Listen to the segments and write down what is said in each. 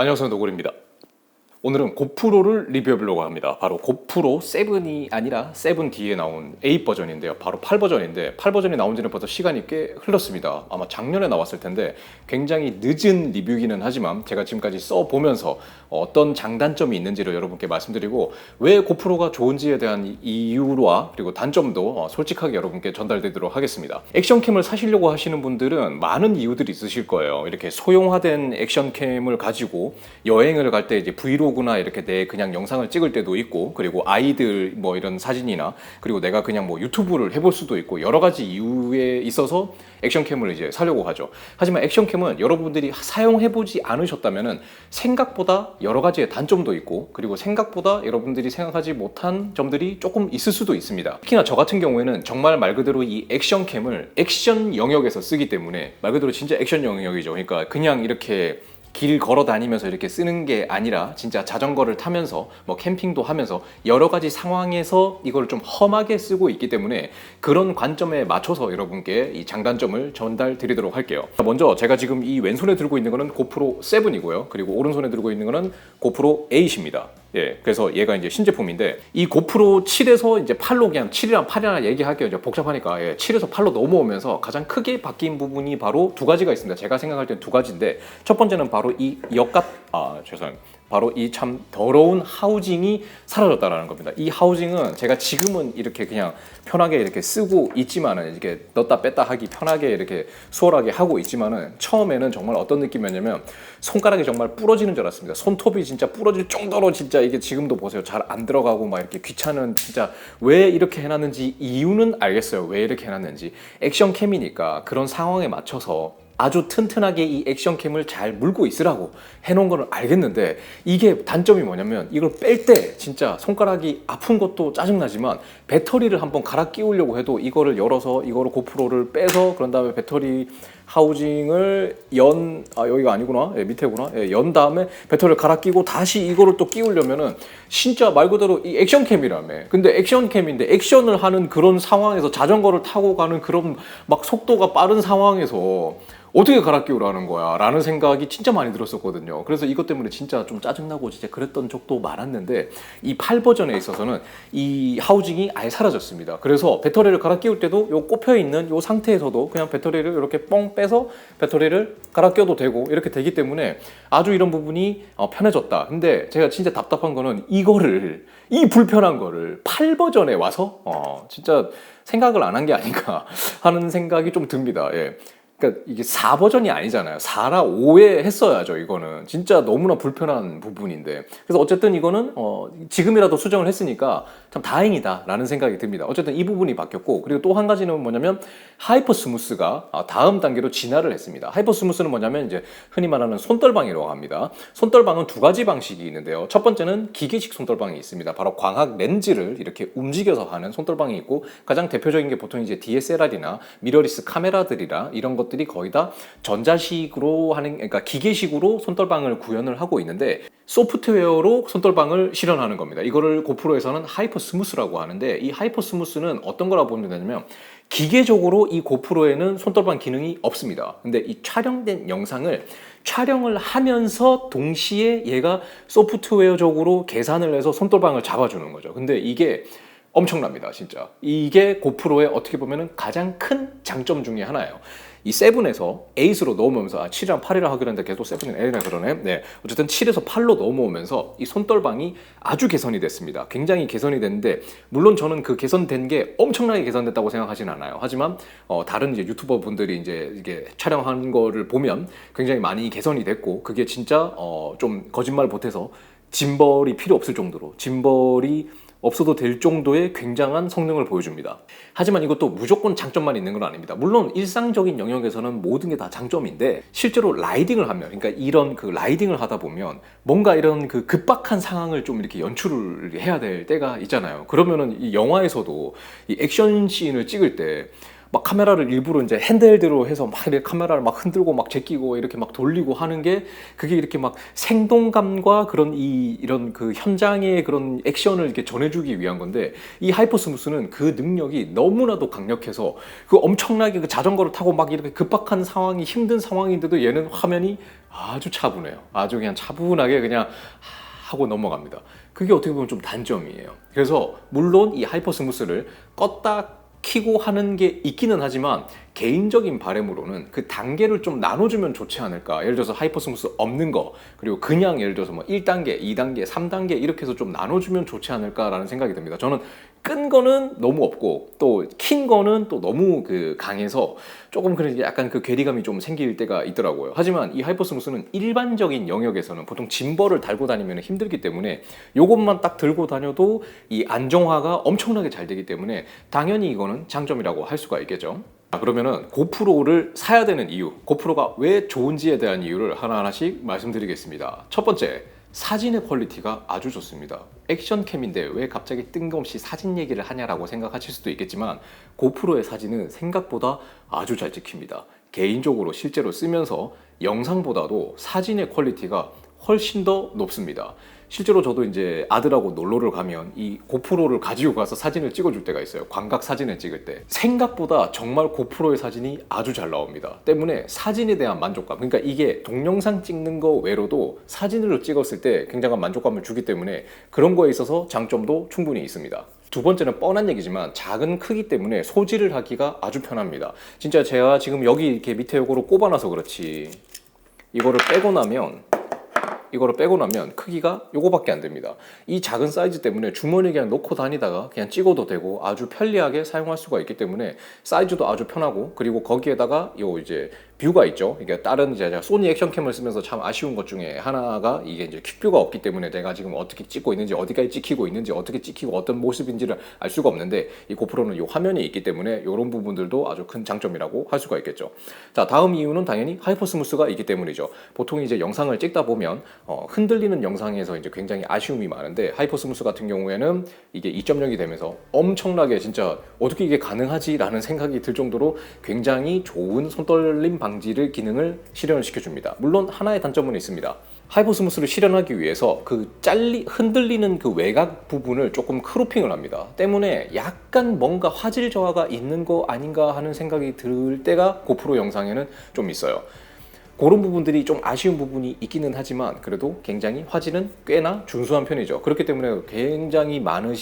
안녕하세요, 노골입니다. 오늘은 고프로를 리뷰해보려고 합니다. 바로 고프로 7이 아니라 7D에 나온 8 버전인데요. 바로 8 버전인데 8 버전이 나온 지는 벌써 시간이 꽤 흘렀습니다. 아마 작년에 나왔을 텐데 굉장히 늦은 리뷰이기는 하지만 제가 지금까지 써보면서 어떤 장단점이 있는지를 여러분께 말씀드리고 왜 고프로가 좋은지에 대한 이유와 그리고 단점도 솔직하게 여러분께 전달드리도록 하겠습니다. 액션캠을 사시려고 하시는 분들은 많은 이유들이 있으실 거예요. 이렇게 소형화된 액션캠을 가지고 여행을 갈 때 이제 브이로그나 이렇게 내 그냥 영상을 찍을 때도 있고, 그리고 아이들 뭐 이런 사진이나, 그리고 내가 그냥 뭐 유튜브를 해볼 수도 있고, 여러 가지 이유에 있어서 액션캠을 이제 사려고 하죠. 하지만 액션캠은 여러분들이 사용해보지 않으셨다면은 생각보다 여러 가지의 단점도 있고, 그리고 생각보다 여러분들이 생각하지 못한 점들이 조금 있을 수도 있습니다. 특히나 저 같은 경우에는 정말 말 그대로 이 액션캠을 액션 영역에서 쓰기 때문에, 말 그대로 진짜 액션 영역이죠. 그러니까 그냥 이렇게 길 걸어 다니면서 이렇게 쓰는 게 아니라 진짜 자전거를 타면서 뭐 캠핑도 하면서 여러 가지 상황에서 이걸 좀 험하게 쓰고 있기 때문에 그런 관점에 맞춰서 여러분께 이 장단점을 전달 드리도록 할게요. 먼저 제가 지금 이 왼손에 들고 있는 거는 고프로 7이고요. 그리고 오른손에 들고 있는 거는 고프로 8입니다. 예, 그래서 얘가 이제 신제품인데, 이 고프로 7에서 이제 8로, 그냥 7이랑 8이랑 얘기할게요. 이제 복잡하니까. 예, 7에서 8로 넘어오면서 가장 크게 바뀐 부분이 바로 두 가지가 있습니다. 제가 생각할 때는 두 가지인데, 첫 번째는 바로 이 죄송합니다. 바로 이 참 더러운 하우징이 사라졌다라는 겁니다. 이 하우징은 제가 지금은 이렇게 그냥 편하게 이렇게 쓰고 있지만은, 이렇게 넣다 뺐다 하기 편하게 이렇게 수월하게 하고 있지만은, 처음에는 정말 어떤 느낌이었냐면 손가락이 정말 부러지는 줄 알았습니다. 손톱이 진짜 부러질 정도로, 진짜 이게 지금도 보세요. 잘 안 들어가고 막 이렇게 귀찮은, 진짜 왜 이렇게 해놨는지 이유는 알겠어요. 왜 이렇게 해놨는지. 액션캠이니까 그런 상황에 맞춰서 아주 튼튼하게 이 액션캠을 잘 물고 있으라고 해놓은 걸 알겠는데, 이게 단점이 뭐냐면 이걸 뺄 때 진짜 손가락이 아픈 것도 짜증나지만 배터리를 한번 갈아 끼우려고 해도 이거를 열어서 이거를 고프로를 빼서, 그런 다음에 배터리 하우징을 여기가 아니구나, 예, 밑에구나, 예, 연 다음에 배터리를 갈아 끼고 다시 이거를 또 끼우려면은 진짜 말 그대로 이 액션캠이라며. 근데 액션캠인데 액션을 하는 그런 상황에서, 자전거를 타고 가는 그런 막 속도가 빠른 상황에서 어떻게 갈아 끼우라는 거야 라는 생각이 진짜 많이 들었었거든요. 그래서 이것 때문에 진짜 좀 짜증나고 진짜 그랬던 적도 많았는데, 이 8 버전에 있어서는 이 하우징이 아예 사라졌습니다. 그래서 배터리를 갈아 끼울 때도 요 꼽혀 있는 요 상태에서도 그냥 배터리를 이렇게 뻥 빼서 배터리를 갈아 껴도 되고 이렇게 되기 때문에 아주 이런 부분이 편해졌다. 근데 제가 진짜 답답한 거는 이 불편한 거를 8 버전에 와서 진짜 생각을 안 한 게 아닌가 하는 생각이 좀 듭니다. 예. 그러니까 이게 4 버전이 아니잖아요. 4라 5에 했어야죠. 이거는 진짜 너무나 불편한 부분인데, 그래서 어쨌든 이거는 지금이라도 수정을 했으니까 참 다행이다 라는 생각이 듭니다. 어쨌든 이 부분이 바뀌었고, 그리고 또 한 가지는 뭐냐면 하이퍼 스무스가 다음 단계로 진화를 했습니다. 하이퍼 스무스는 뭐냐면 이제 흔히 말하는 손떨방이라고 합니다. 손떨방은 두 가지 방식이 있는데요. 첫 번째는 기계식 손떨방이 있습니다. 바로 광학 렌즈를 이렇게 움직여서 하는 손떨방이 있고, 가장 대표적인 게 보통 이제 DSLR이나 미러리스 카메라들이라 이런 것들이 거의 다 전자식으로 하는, 그러니까 기계식으로 손떨방을 구현을 하고 있는데, 소프트웨어로 손떨방을 실현하는 겁니다. 이거를 고프로에서는 하이퍼 스무스라고 하는데, 이 하이퍼 스무스는 어떤 거라고 보면 되냐면, 기계적으로 이 고프로에는 손떨방 기능이 없습니다. 근데 이 촬영된 영상을 촬영을 하면서 동시에 얘가 소프트웨어적으로 계산을 해서 손떨방을 잡아주는 거죠. 근데 이게 엄청납니다, 진짜. 이게 고프로의 어떻게 보면 가장 큰 장점 중에 하나예요. 이 7에서 8으로 넘어오면서, 7이랑 8이라 하기로 했는데 계속 7은 8이라 그러네. 네, 어쨌든 7에서 8로 넘어오면서 이 손떨방이 아주 개선이 됐습니다. 굉장히 개선이 됐는데, 물론 저는 그 개선된 게 엄청나게 개선됐다고 생각하진 않아요. 하지만 다른 이제 유튜버 분들이 이제 이게 촬영한 거를 보면 굉장히 많이 개선이 됐고, 그게 진짜 좀 거짓말 못해서 짐벌이 필요 없을 정도로, 짐벌이 없어도 될 정도의 굉장한 성능을 보여줍니다. 하지만 이것도 무조건 장점만 있는 건 아닙니다. 물론 일상적인 영역에서는 모든 게 다 장점인데, 실제로 라이딩을 하면, 그러니까 이런 그 라이딩을 하다 보면 뭔가 이런 그 급박한 상황을 좀 이렇게 연출을 해야 될 때가 있잖아요. 그러면은 이 영화에서도 이 액션 씬을 찍을 때 막 카메라를 일부러 이제 핸드헬드로 해서 막 이렇게 카메라를 막 흔들고 막 제끼고 이렇게 막 돌리고 하는 게, 그게 이렇게 막 생동감과 그런 이런 그 현장의 그런 액션을 이렇게 전해주기 위한 건데, 이 하이퍼스무스는 그 능력이 너무나도 강력해서 그 엄청나게 그 자전거를 타고 막 이렇게 급박한 상황이, 힘든 상황인데도 얘는 화면이 아주 차분해요. 아주 그냥 차분하게 그냥 하고 넘어갑니다. 그게 어떻게 보면 좀 단점이에요. 그래서 물론 이 하이퍼 스무스를 껐다 키고 하는 게 있기는 하지만 개인적인 바람으로는 그 단계를 좀 나눠주면 좋지 않을까. 예를 들어서 하이퍼 스무스 없는 거, 그리고 그냥 예를 들어서 뭐 1단계, 2단계, 3단계 이렇게 해서 좀 나눠주면 좋지 않을까라는 생각이 듭니다. 저는 끈 거는 너무 없고 또 킨 거는 또 너무 그 강해서 조금 그런 약간 그 괴리감이 좀 생길 때가 있더라고요. 하지만 이 하이퍼 스무스는 일반적인 영역에서는 보통 짐벌을 달고 다니면 힘들기 때문에 요것만 딱 들고 다녀도 이 안정화가 엄청나게 잘 되기 때문에 당연히 이거는 장점이라고 할 수가 있겠죠. 자, 그러면은 고프로를 사야 되는 이유, 고프로가 왜 좋은지에 대한 이유를 하나하나씩 말씀드리겠습니다. 첫 번째, 사진의 퀄리티가 아주 좋습니다. 액션캠인데 왜 갑자기 뜬금없이 사진 얘기를 하냐라고 생각하실 수도 있겠지만 고프로의 사진은 생각보다 아주 잘 찍힙니다. 개인적으로 실제로 쓰면서 영상보다도 사진의 퀄리티가 훨씬 더 높습니다. 실제로 저도 이제 아들하고 놀러를 가면 이 고프로를 가지고 가서 사진을 찍어줄 때가 있어요. 광각 사진을 찍을 때 생각보다 정말 고프로의 사진이 아주 잘 나옵니다. 때문에 사진에 대한 만족감, 그러니까 이게 동영상 찍는 거 외로도 사진으로 찍었을 때 굉장한 만족감을 주기 때문에 그런 거에 있어서 장점도 충분히 있습니다. 두 번째는 뻔한 얘기지만 작은 크기 때문에 소지를 하기가 아주 편합니다. 진짜 제가 지금 여기 이렇게 밑에 요거를 꼽아놔서 그렇지 이거를 빼고 나면 크기가 요거밖에 안 됩니다. 이 작은 사이즈 때문에 주머니에 그냥 넣고 다니다가 그냥 찍어도 되고 아주 편리하게 사용할 수가 있기 때문에 사이즈도 아주 편하고, 그리고 거기에다가 요 이제 뷰가 있죠. 이게 다른 이제 소니 액션캠을 쓰면서 참 아쉬운 것 중에 하나가 이게 이제 퀵뷰가 없기 때문에 내가 지금 어떻게 찍고 있는지, 어디까지 찍히고 있는지, 어떻게 찍히고 어떤 모습인지를 알 수가 없는데 이 고프로는 이 화면이 있기 때문에 이런 부분들도 아주 큰 장점이라고 할 수가 있겠죠. 자, 다음 이유는 당연히 하이퍼 스무스가 있기 때문이죠. 보통 이제 영상을 찍다 보면 흔들리는 영상에서 이제 굉장히 아쉬움이 많은데 하이퍼 스무스 같은 경우에는 이게 2.0이 되면서 엄청나게 진짜 어떻게 이게 가능하지라는 생각이 들 정도로 굉장히 좋은 손떨림 방지를 기능을 실현을 시켜줍니다. 물론 하나의 단점은 있습니다. 하이퍼 스무스를 실현하기 위해서 그 흔들리는 그 외곽 부분을 조금 크로핑을 합니다. 때문에 약간 뭔가 화질 저하가 있는 거 아닌가 하는 생각이 들 때가 고프로 영상에는 좀 있어요. 그런 부분들이 좀 아쉬운 부분이 있기는 하지만 그래도 굉장히 화질은 꽤나 준수한 편이죠. 그렇기 때문에 굉장히 많은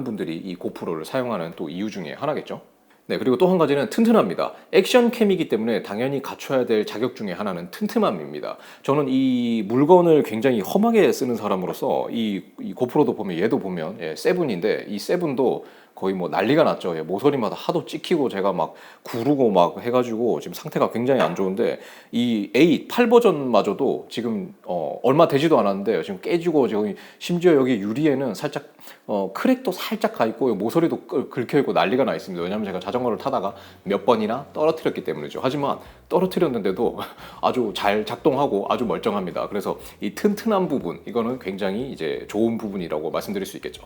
분들이 이 고프로를 사용하는 또 이유 중에 하나겠죠. 네, 그리고 또 한 가지는 튼튼합니다. 액션캠이기 때문에 당연히 갖춰야 될 자격 중에 하나는 튼튼함입니다. 저는 이 물건을 굉장히 험하게 쓰는 사람으로서 이 고프로도 보면 얘도 보면 세븐인데 이 세븐도 거의 뭐 난리가 났죠. 모서리마다 하도 찍히고 제가 막 구르고 막 해가지고 지금 상태가 굉장히 안 좋은데 이 8 버전마저도 지금 얼마 되지도 않았는데 지금 깨지고 지금 심지어 여기 유리에는 살짝 크랙도 살짝 가 있고 모서리도 긁혀 있고 난리가 나 있습니다. 왜냐하면 제가 자전거를 타다가 몇 번이나 떨어뜨렸기 때문이죠. 하지만 떨어뜨렸는데도 아주 잘 작동하고 아주 멀쩡합니다. 그래서 이 튼튼한 부분, 이거는 굉장히 이제 좋은 부분이라고 말씀드릴 수 있겠죠.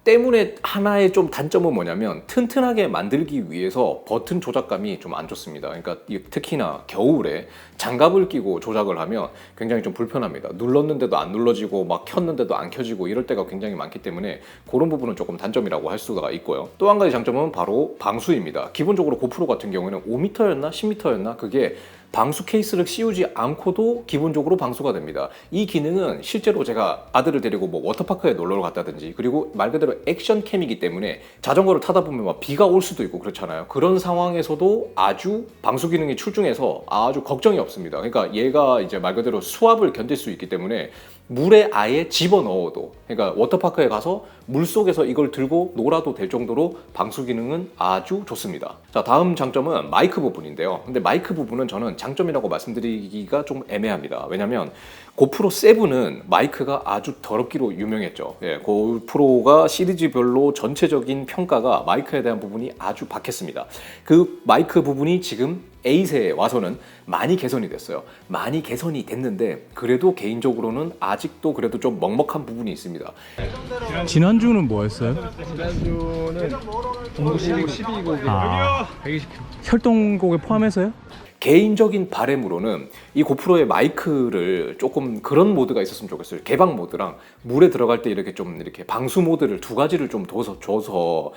때문에 하나의 좀 단점은 뭐냐면 튼튼하게 만들기 위해서 버튼 조작감이 좀 안 좋습니다. 그러니까 특히나 겨울에 장갑을 끼고 조작을 하면 굉장히 좀 불편합니다. 눌렀는데도 안 눌러지고 막 켰는데도 안 켜지고 이럴 때가 굉장히 많기 때문에 그런 부분은 조금 단점이라고 할 수가 있고요. 또 한 가지 장점은 바로 방수입니다. 기본적으로 고프로 같은 경우에는 5m였나 10m였나 그게 방수 케이스를 씌우지 않고도 기본적으로 방수가 됩니다. 이 기능은 실제로 제가 아들을 데리고 뭐 워터파크에 놀러 갔다든지, 그리고 말 그대로 액션캠이기 때문에 자전거를 타다 보면 막 비가 올 수도 있고 그렇잖아요. 그런 상황에서도 아주 방수 기능이 출중해서 아주 걱정이 없습니다. 그러니까 얘가 이제 말 그대로 수압을 견딜 수 있기 때문에 물에 아예 집어넣어도, 그러니까 워터파크에 가서 물속에서 이걸 들고 놀아도 될 정도로 방수 기능은 아주 좋습니다. 자, 다음 장점은 마이크 부분인데요. 근데 마이크 부분은 저는 장점이라고 말씀드리기가 좀 애매합니다. 왜냐면 고프로 7은 마이크가 아주 더럽기로 유명했죠. 고프로가 시리즈별로 전체적인 평가가 마이크에 대한 부분이 아주 박했습니다. 그 마이크 부분이 지금 8에 와서는 많이 개선이 됐어요. 많이 개선이 됐는데 그래도 개인적으로는 아직도 그래도 좀 먹먹한 부분이 있습니다. 지난주는 뭐였어요? 지난주는 12곡에 120kg. 혈동곡에 포함해서요? 개인적인 바람으로는 이 고프로의 마이크를 조금 그런 모드가 있었으면 좋겠어요. 개방 모드랑 물에 들어갈 때 이렇게 좀 이렇게 방수 모드를 두 가지를 좀 줘서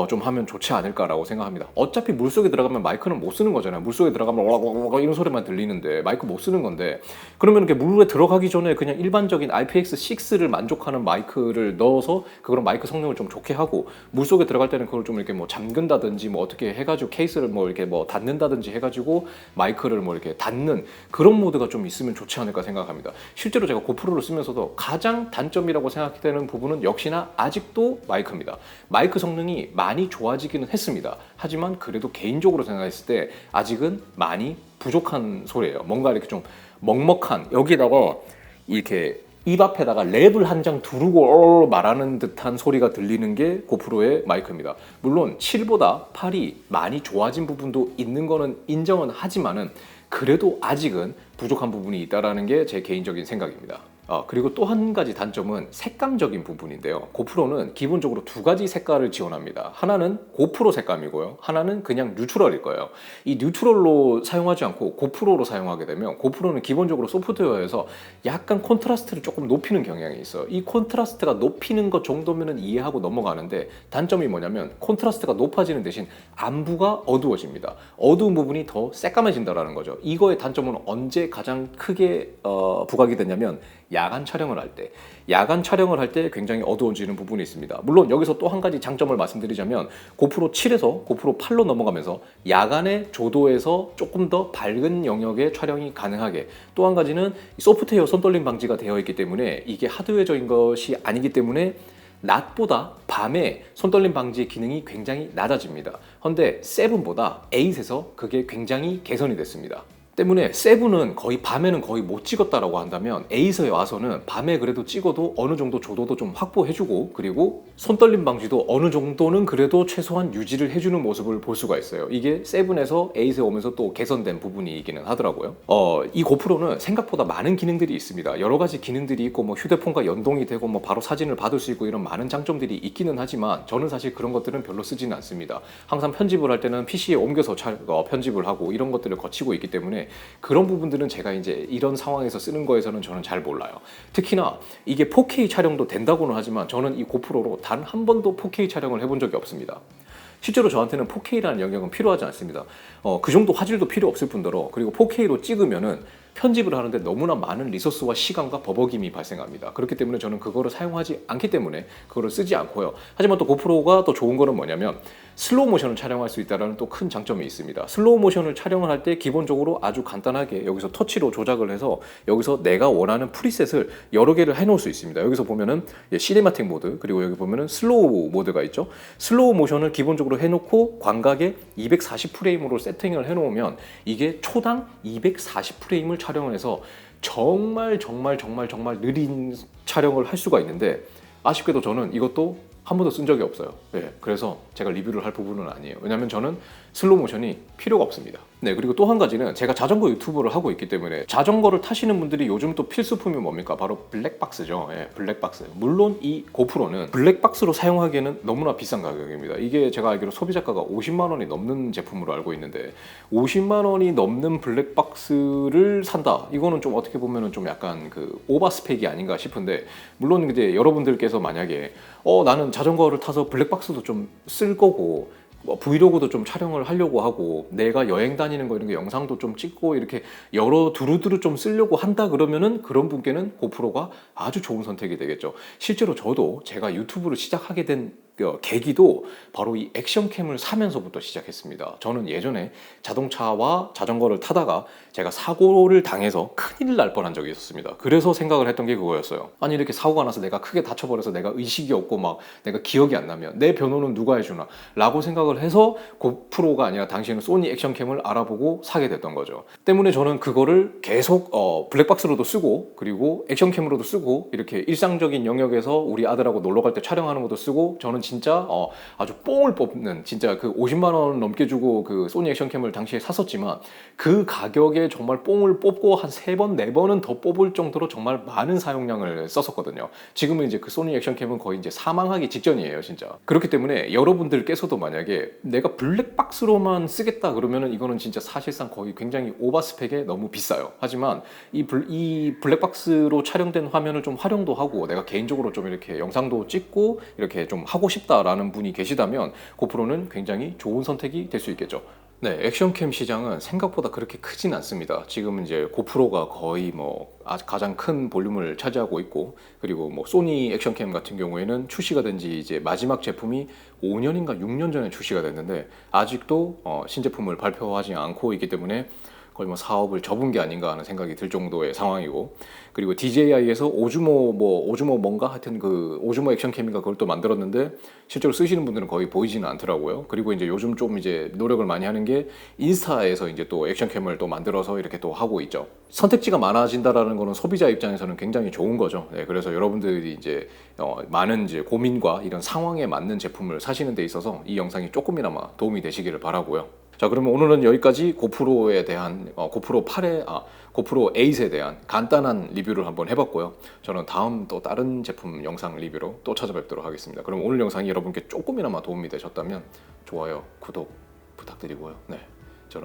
좀 하면 좋지 않을까라고 생각합니다. 어차피 물속에 들어가면 마이크는 못 쓰는 거잖아요. 물속에 들어가면 와와와 이런 소리만 들리는데 마이크 못 쓰는 건데, 그러면 이렇게 물에 들어가기 전에 그냥 일반적인 IPX6를 만족하는 마이크를 넣어서 그런 마이크 성능을 좀 좋게 하고, 물속에 들어갈 때는 그걸 좀 이렇게 뭐 잠근다든지 뭐 어떻게 해가지고 케이스를 뭐 이렇게 뭐 닫는다든지 해가지고 마이크를 뭐 이렇게 닫는 그런 모드가 좀 있으면 좋지 않을까 생각합니다. 실제로 제가 고프로를 쓰면서도 가장 단점이라고 생각되는 부분은 역시나 아직도 마이크입니다. 마이크 성능이 많이 좋아지기는 했습니다. 하지만 그래도 개인적으로 생각했을 때 아직은 많이 부족한 소리예요. 뭔가 이렇게 좀 먹먹한, 여기다가 이렇게 입 앞에다가 랩을 한 장 두르고 말하는 듯한 소리가 들리는 게 고프로의 마이크입니다. 물론 7보다 8이 많이 좋아진 부분도 있는 거는 인정은 하지만은 그래도 아직은 부족한 부분이 있다라는 게 제 개인적인 생각입니다. 그리고 또 한 가지 단점은 색감적인 부분인데요. 고프로는 기본적으로 두 가지 색깔을 지원합니다. 하나는 고프로 색감이고요. 하나는 그냥 뉴트럴일 거예요. 이 뉴트럴로 사용하지 않고 고프로로 사용하게 되면, 고프로는 기본적으로 소프트웨어에서 약간 콘트라스트를 조금 높이는 경향이 있어요. 이 콘트라스트가 높이는 것 정도면 이해하고 넘어가는데, 단점이 뭐냐면 콘트라스트가 높아지는 대신 안부가 어두워집니다. 어두운 부분이 더 새까매진다라는 거죠. 이거의 단점은 언제 가장 크게 부각이 되냐면 야간 촬영을 할 때 굉장히 어두워지는 부분이 있습니다. 물론 여기서 또 한 가지 장점을 말씀드리자면, 고프로 7에서 고프로 8로 넘어가면서 야간의 조도에서 조금 더 밝은 영역의 촬영이 가능하게, 또 한 가지는 소프트웨어 손떨림 방지가 되어 있기 때문에 이게 하드웨어적인 것이 아니기 때문에 낮보다 밤에 손떨림 방지 기능이 굉장히 낮아집니다. 그런데 7보다 8에서 그게 굉장히 개선이 됐습니다. 때문에 7은 거의 밤에는 거의 못 찍었다라고 한다면, 8에 와서는 밤에 그래도 찍어도 어느 정도 조도도 좀 확보해주고, 그리고 손떨림 방지도 어느 정도는 그래도 최소한 유지를 해주는 모습을 볼 수가 있어요. 이게 7에서 8에 오면서 또 개선된 부분이기는 하더라고요. 이 고프로는 생각보다 많은 기능들이 있습니다. 여러 가지 기능들이 있고, 뭐 휴대폰과 연동이 되고, 뭐 바로 사진을 받을 수 있고, 이런 많은 장점들이 있기는 하지만 저는 사실 그런 것들은 별로 쓰지는 않습니다. 항상 편집을 할 때는 PC에 옮겨서 편집을 하고 이런 것들을 거치고 있기 때문에 그런 부분들은 제가 이제 이런 상황에서 쓰는 거에서는 저는 잘 몰라요. 특히나 이게 4K 촬영도 된다고는 하지만 저는 이 고프로로 단 한 번도 4K 촬영을 해본 적이 없습니다. 실제로 저한테는 4K라는 영역은 필요하지 않습니다. 그 정도 화질도 필요 없을 뿐더러, 그리고 4K로 찍으면은 편집을 하는데 너무나 많은 리소스와 시간과 버벅임이 발생합니다. 그렇기 때문에 저는 그거를 사용하지 않기 때문에 그거를 쓰지 않고요. 하지만 또 고프로가 또 좋은 거는 뭐냐면 슬로우 모션을 촬영할 수 있다는 또 큰 장점이 있습니다. 슬로우 모션을 촬영을 할 때 기본적으로 아주 간단하게 여기서 터치로 조작을 해서 여기서 내가 원하는 프리셋을 여러 개를 해놓을 수 있습니다. 여기서 보면은 시네마틱 모드, 그리고 여기 보면은 슬로우 모드가 있죠. 슬로우 모션을 기본적으로 해놓고 광각에 240프레임으로 세팅을 해놓으면 이게 초당 240프레임을 촬영을 해서 정말 느린 촬영을 할 수가 있는데, 아쉽게도 저는 이것도 한 번도 쓴 적이 없어요. 네, 그래서 제가 리뷰를 할 부분은 아니에요. 왜냐면 저는 슬로우 모션이 필요가 없습니다. 네, 그리고 또 한 가지는 제가 자전거 유튜브를 하고 있기 때문에, 자전거를 타시는 분들이 요즘 또 필수품이 뭡니까? 바로 블랙박스죠. 예, 블랙박스. 물론 이 고프로는 블랙박스로 사용하기에는 너무나 비싼 가격입니다. 이게 제가 알기로 소비자가가 50만 원이 넘는 제품으로 알고 있는데, 50만 원이 넘는 블랙박스를 산다. 이거는 좀 어떻게 보면은 좀 약간 그 오버스펙이 아닌가 싶은데, 물론 이제 여러분들께서 만약에 나는 자전거를 타서 블랙박스도 좀 쓸 거고, 뭐 브이로그도 좀 촬영을 하려고 하고, 내가 여행 다니는 거 이런 게 영상도 좀 찍고 이렇게 여러 두루두루 좀 쓰려고 한다 그러면은 그런 분께는 고프로가 아주 좋은 선택이 되겠죠. 실제로 저도 제가 유튜브를 시작하게 된 계기도 바로 이 액션캠을 사면서부터 시작했습니다. 저는 예전에 자동차와 자전거를 타다가 제가 사고를 당해서 큰일 날 뻔한 적이 있었습니다. 그래서 생각을 했던 게 그거였어요. 아니 이렇게 사고가 나서 내가 크게 다쳐버려서 내가 의식이 없고 막 내가 기억이 안 나면 내 변호는 누가 해주나 라고 생각을 해서 고프로가 아니라 당시에는 소니 액션캠을 알아보고 사게 됐던 거죠. 때문에 저는 그거를 계속 블랙박스로도 쓰고, 그리고 액션캠으로도 쓰고, 이렇게 일상적인 영역에서 우리 아들하고 놀러 갈 때 촬영하는 것도 쓰고, 저는 진짜 아주 뽕을 뽑는 진짜 그 50만 원 넘게 주고 그 소니 액션캠을 당시에 샀었지만 그 가격에 정말 뽕을 뽑고 한 3번, 4번은 더 뽑을 정도로 정말 많은 사용량을 썼었거든요. 지금은 이제 그 소니 액션캠은 거의 이제 사망하기 직전이에요, 진짜. 그렇기 때문에 여러분들께서도 만약에 내가 블랙박스로만 쓰겠다 그러면은 이거는 진짜 사실상 거의 굉장히 오버스펙에 너무 비싸요. 하지만 이 블랙박스로 촬영된 화면을 좀 활용도 하고 내가 개인적으로 좀 이렇게 영상도 찍고 이렇게 좀 하고 싶다라는 분이 계시다면 고프로는 굉장히 좋은 선택이 될 수 있겠죠. 네, 액션캠 시장은 생각보다 그렇게 크진 않습니다. 지금 이제 고프로가 거의 뭐 가장 큰 볼륨을 차지하고 있고, 그리고 뭐 소니 액션캠 같은 경우에는 출시가 된 지 이제 마지막 제품이 5년인가 6년 전에 출시가 됐는데 아직도 신제품을 발표하지 않고 있기 때문에 거의 뭐 사업을 접은 게 아닌가 하는 생각이 들 정도의 상황이고, 그리고 DJI에서 오즈모 뭔가 하여튼 그 오즈모 액션캠인가 그걸 또 만들었는데 실제로 쓰시는 분들은 거의 보이지는 않더라고요. 그리고 이제 요즘 좀 이제 노력을 많이 하는 게 인스타에서 이제 또 액션캠을 또 만들어서 이렇게 또 하고 있죠. 선택지가 많아진다라는 거는 소비자 입장에서는 굉장히 좋은 거죠. 네, 그래서 여러분들이 이제 많은 이제 고민과 이런 상황에 맞는 제품을 사시는 데 있어서 이 영상이 조금이나마 도움이 되시기를 바라고요. 자, 그러면 오늘은 여기까지 고프로에 대한 고프로 8에 고프로 8에 대한 간단한 리뷰를 한번 해봤고요. 저는 다음 또 다른 제품 영상 리뷰로 또 찾아뵙도록 하겠습니다. 그럼 오늘 영상이 여러분께 조금이나마 도움이 되셨다면 좋아요, 구독 부탁드리고요. 네.